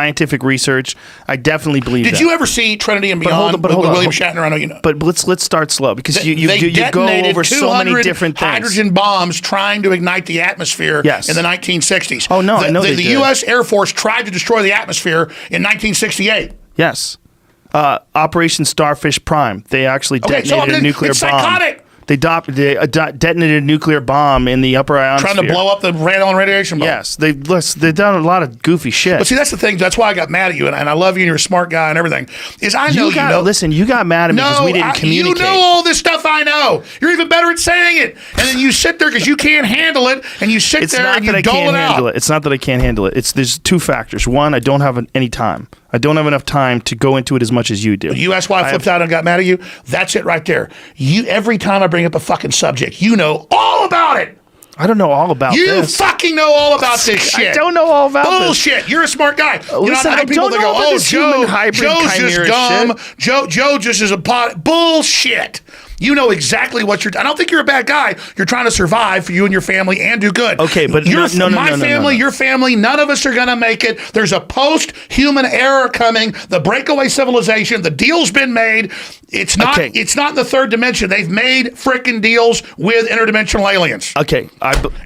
scientific research. I definitely believe that. Did you ever see Trinity and Beyond with William Shatner? I know you know. But let's start slow because you go over so many different things. Hydrogen bombs trying to ignite the atmosphere in the 1960s. Oh, no, I know the U.S. Air Force tried to destroy the atmosphere in 1968. Yes. Operation Starfish Prime. They actually detonated a nuclear bomb. Psychotic. They detonated a nuclear bomb in the upper ionosphere. Trying to blow up the radiation bomb. Yes, they've done a lot of goofy shit. But see, that's the thing. That's why I got mad at you, and I love you, and you're a smart guy and everything. Is I know you know. Listen, you got mad at me because we didn't communicate. You know all this stuff I know. You're even better at saying it. And then you sit there because you can't handle it, and you sit there and you dole it out. It's not that I can't handle it. There's two factors. One, I don't have any time. I don't have enough time to go into it as much as you do. You asked why I flipped out and got mad at you? That's it right there. Every time I bring up a fucking subject, you know all about it. I don't know all about this. You fucking know all about this shit. I don't know all about this. Bullshit. You're a smart guy. Listen, I don't know about this human hybrid Joe's just dumb. Shit. Joe just is a pot. Bullshit. You know exactly what you're. I don't think you're a bad guy. You're trying to survive for you and your family and do good. Okay, but my family, your family, none of us are going to make it. There's a post-human era coming. The breakaway civilization. The deal's been made. It's not. Okay. It's not in the third dimension. They've made freaking deals with interdimensional aliens. Okay.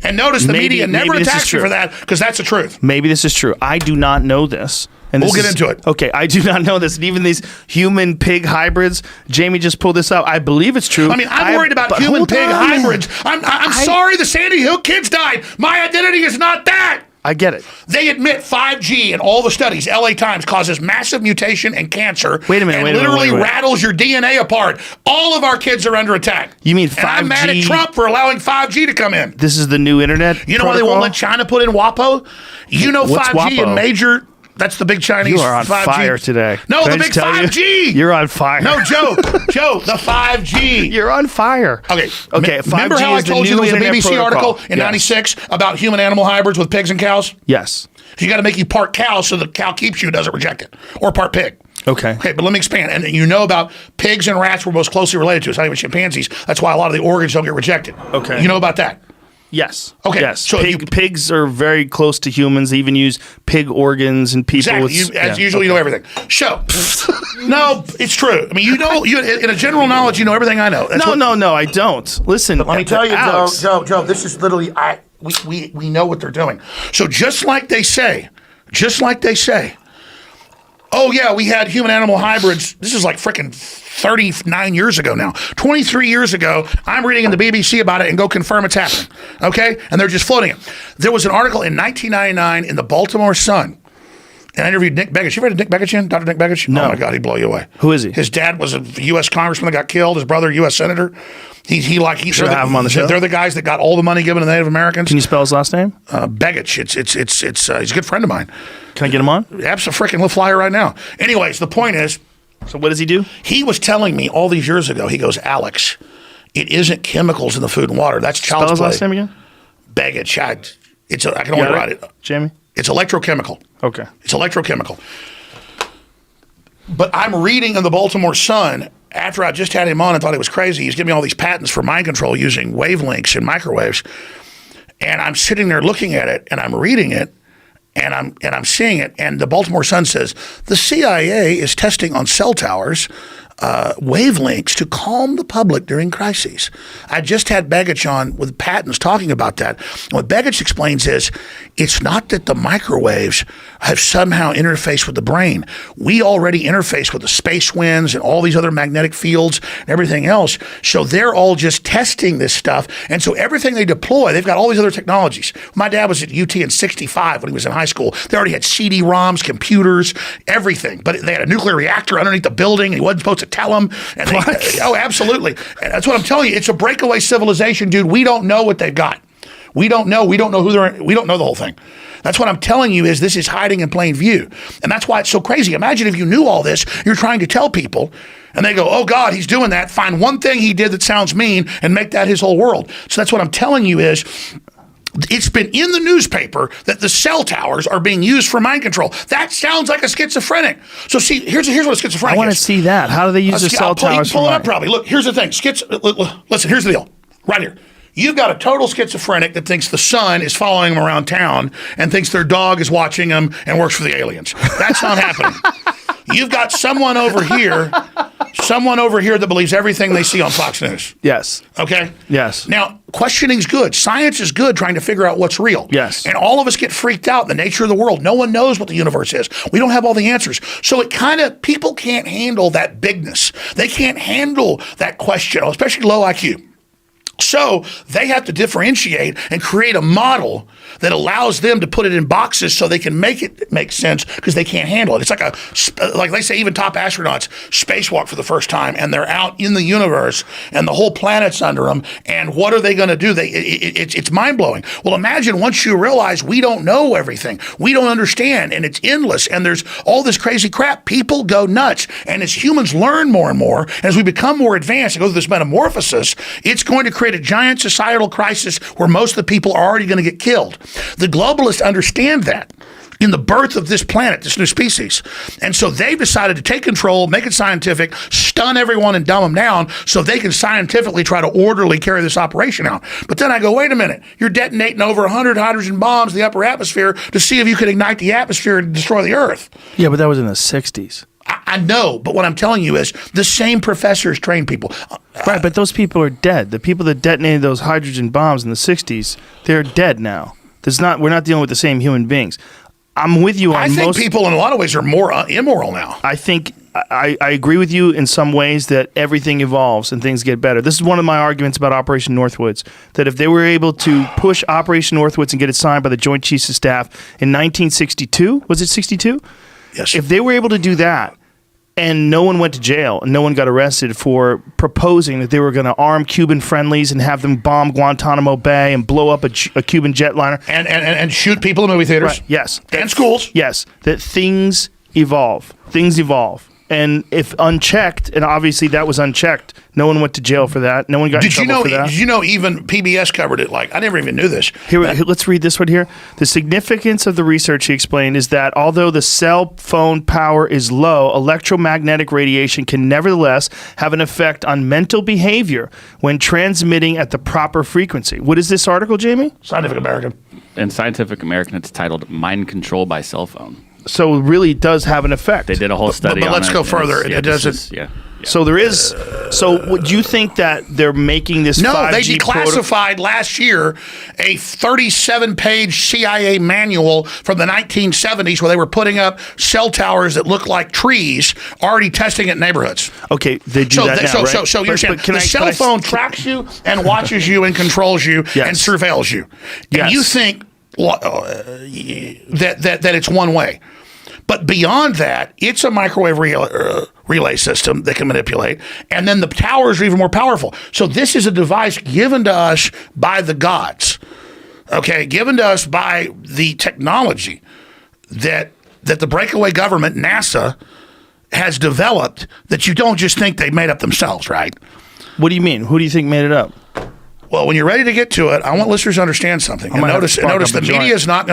And notice the media never attacks you for that because that's the truth. Maybe this is true. I do not know this. And we'll get into it. Okay, I do not know this. And even these human-pig hybrids, Jamie just pulled this out. I believe it's true. I mean, I'm worried about human-pig hybrids. I'm sorry the Sandy Hook kids died. My identity is not that. I get it. They admit 5G in all the studies, LA Times, causes massive mutation and cancer. Wait a minute. And literally rattles your DNA apart. All of our kids are under attack. You mean 5G? And I'm mad at Trump for allowing 5G to come in. This is the new internet You know why they won't let China put in WAPO? You know What's 5G WAPO? in major... That's the big Chinese 5G. You are on 5G. fire today. No, the big 5G. You're on fire. No, Joe, the 5G. You're on fire. Okay. 5G remember how I told you there was a BBC protocol. article in 96 about human-animal hybrids with pigs and cows? Yes. So you got to make you part cow so the cow keeps you, doesn't reject it. Or part pig. Okay. Okay, but let me expand. And you know about pigs and rats were most closely related to. It's not even chimpanzees. That's why a lot of the organs don't get rejected. Okay. You know about that? Yes. Okay. Yes. So pigs are very close to humans. They even use pig organs and people. Exactly. As usual, you know everything. No, it's true. I mean, you know, in a general knowledge, you know everything I know. No, I don't. Listen, but let me tell you, Alex. Joe, this is literally we know what they're doing. So just like they say, oh yeah, we had human-animal hybrids. This is like freaking 39 years ago now. 23 years ago, I'm reading in the BBC about it and go confirm it's happening. Okay? And they're just floating it. There was an article in 1999 in the Baltimore Sun. And I interviewed Nick Begich. You ever heard of Nick Begich? Dr. Nick Begich? No. Oh my God, he'd blow you away. Who is he? His dad was a U.S. congressman that got killed. His brother, U.S. senator. Should have him on the show. They're the guys that got all the money given to the Native Americans. Can you spell his last name? Begich. He's a good friend of mine. Can I get him on? Absolutely, he'll fly right now. Anyways, the point is. So what does he do? He was telling me all these years ago. He goes, Alex, it isn't chemicals in the food and water. That's child's play. Spell his last name again? Begich. I can only write it. Jamie? It's electrochemical. Okay. It's electrochemical. But I'm reading in the Baltimore Sun, after I just had him on and thought he was crazy, he's giving me all these patents for mind control using wavelengths and microwaves. And I'm sitting there looking at it, and I'm reading it, and I'm seeing it. And the Baltimore Sun says, the CIA is testing on cell towers wavelengths to calm the public during crises. I just had Begich on with patents talking about that. What Begich explains is it's not that the microwaves have somehow interfaced with the brain. We already interface with the space winds and all these other magnetic fields and everything else. So they're all just testing this stuff. And so everything they deploy, they've got all these other technologies. My dad was at UT in 65 when he was in high school. They already had CD-ROMs, computers, everything. But they had a nuclear reactor underneath the building, and he wasn't supposed to tell them. And oh, absolutely. And that's what I'm telling you. It's a breakaway civilization, dude. We don't know what they've got. We don't know. We don't know who they're. We don't know the whole thing. That's what I'm telling you is this is hiding in plain view. And that's why it's so crazy. Imagine if you knew all this, you're trying to tell people, and they go, oh, God, he's doing that. Find one thing he did that sounds mean and make that his whole world. So that's what I'm telling you is it's been in the newspaper that the cell towers are being used for mind control. That sounds like a schizophrenic. So see, here's what a schizophrenic is. I want to see that. How do they use the cell towers? Pull it up probably. Look, here's the thing. Listen, here's the deal. Right here. You've got a total schizophrenic that thinks the sun is following him around town and thinks their dog is watching him and works for the aliens. That's not happening. You've got someone over here that believes everything they see on Fox News. Yes. Okay? Yes. Now, questioning's good. Science is good trying to figure out what's real. Yes. And all of us get freaked out in the nature of the world. No one knows what the universe is. We don't have all the answers. So people can't handle that bigness. They can't handle that question, especially low IQ. So they have to differentiate and create a model that allows them to put it in boxes so they can make it make sense because they can't handle it. It's like they say, even top astronauts spacewalk for the first time and they're out in the universe and the whole planet's under them. And what are they going to do? It's mind blowing. Well, imagine once you realize we don't know everything, we don't understand, and it's endless, and there's all this crazy crap. People go nuts, and as humans learn more and more, as we become more advanced and go through this metamorphosis, it's going to create a giant societal crisis where most of the people are already going to get killed. The globalists understand that in the birth of this planet, this new species. And so they've decided to take control, make it scientific, stun everyone and dumb them down so they can scientifically try to orderly carry this operation out. But then I go, wait a minute, you're detonating over 100 hydrogen bombs in the upper atmosphere to see if you could ignite the atmosphere and destroy the Earth. Yeah, but that was in the 60s. I know, but what I'm telling you is the same professors train people. Right, but those people are dead. The people that detonated those hydrogen bombs in the 60s, they're dead now. We're not dealing with the same human beings. I'm with you on I think people in a lot of ways are more immoral now. I think I agree with you in some ways that everything evolves and things get better. This is one of my arguments about Operation Northwoods, that if they were able to push Operation Northwoods and get it signed by the Joint Chiefs of Staff in 1962, was it 62? Yes. If they were able to do that, and no one went to jail, and no one got arrested for proposing that they were going to arm Cuban friendlies and have them bomb Guantanamo Bay and blow up a Cuban jetliner. And shoot people in movie theaters. Right, yes. And schools. Yes, that things evolve. Things evolve. And if unchecked, and obviously that was unchecked, no one went to jail for that. No one got in trouble for that. Did you know even PBS covered it? Like, I never even knew this. Here, let's read this one here. The significance of the research, he explained, is that although the cell phone power is low, electromagnetic radiation can nevertheless have an effect on mental behavior when transmitting at the proper frequency. What is this article, Jamie? Scientific American. In Scientific American, it's titled Mind Control by Cell Phone. So it really does have an effect. They did a whole study on it. But let's go further. It doesn't. Yeah. So there is. So do you think that they're making this? No, 5G they declassified last year a 37-page CIA manual from the 1970s where they were putting up cell towers that look like trees, already testing it in neighborhoods. Okay, they do that now, right? So you're saying the cell phone tracks you and watches you and controls you and surveils you, and you think that it's one way. But beyond that, it's a microwave relay system that can manipulate, and then the towers are even more powerful. So this is a device given to us by the gods, okay, given to us by the technology that the breakaway government, NASA, has developed that you don't just think they made up themselves, right? What do you mean? Who do you think made it up? Well, when you're ready to get to it, I want listeners to understand something. And notice the media is not going to